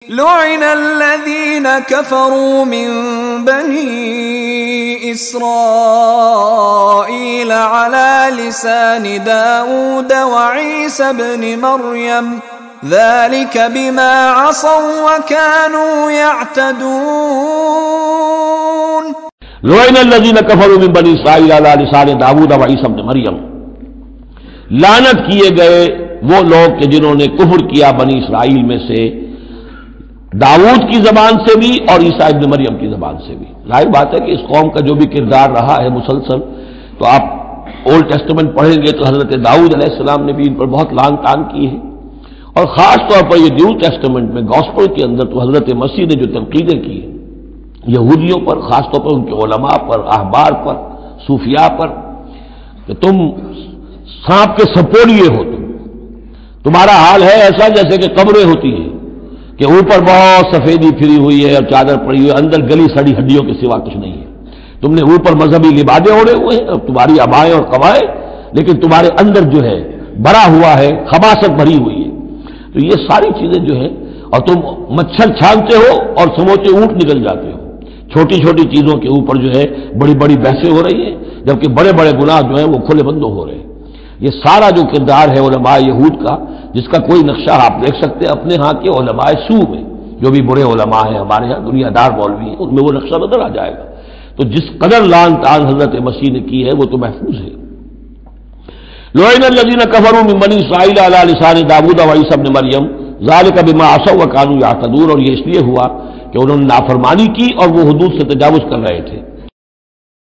لعن الذين كفروا من بني إسرائيل على لسان داود وعيسى بن مريم ذلك بما عصوا وكانوا يعتدون لعن الذين كفروا من بني اسرائیل على لسان داود وعیسی ابن مریم، لعنت کیے گئے وہ لوگ کہ جنہوں نے کفر کیا بنی اسرائیل میں سے داؤد کی زبان سے بھی اور عیسیٰ ابن مریم کی زبان سے بھی۔ ظاہر بات ہے کہ اس قوم کا جو بھی کردار رہا ہے مسلسل، تو آپ اولڈ ٹیسٹمنٹ پڑھیں گے تو حضرت داؤد علیہ السلام نے بھی ان پر بہت لعن طعن کی ہے، اور خاص طور پر یہ نیو ٹیسٹمنٹ میں گاسپل کے اندر تو حضرت مسیح نے جو تنقیدیں کی ہیں یہودیوں پر، خاص طور پر ان کے علماء پر، احبار پر، صوفیاء پر، کہ تم سانپ کے سپولیے ہو، تمہارا حال ہے ایسا جیسے کہ قبریں ہوتی ہیں کہ اوپر بہت سفیدی پھری ہوئی ہے اور چادر پڑی ہوئی ہے، اندر گلی سڑی ہڈیوں کے سوا کچھ نہیں ہے۔ تم نے اوپر مذہبی لبادے اوڑے ہوئے ہیں اور تمہاری ابائیں اور قوائیں، لیکن تمہارے اندر جو ہے بھرا ہوا ہے، خباثت بھری ہوئی ہے۔ تو یہ ساری چیزیں جو ہے، اور تم مچھر چھانتے ہو اور سموچے اونٹ نکل جاتے ہو، چھوٹی چھوٹی چیزوں کے اوپر جو ہے بڑی بڑی بحثیں ہو رہی ہیں، جبکہ بڑے بڑے گناہ جو ہیں وہ کھلے بندوں ہو رہے ہیں۔ یہ سارا جو کردار ہے علماء یہود کا، جس کا کوئی نقشہ آپ دیکھ سکتے ہیں اپنے ہاں کے علماء سو میں، جو بھی برے علماء ہیں ہمارے ہاں دنیا دار مولوی ہیں، ان میں وہ نقشہ نظر آ جائے گا۔ تو جس قدر لعن طعن حضرت مسیح نے کی ہے وہ تو محفوظ ہے۔ لعن الذین کفروا من بنی اسرائیل علی لسان داؤد وعیسی ابن مریم ذلک بما عصوا وکانوا یعتدون، اور یہ اس لیے ہوا کہ انہوں نے نافرمانی کی اور وہ حدود سے تجاوز کر رہے تھے۔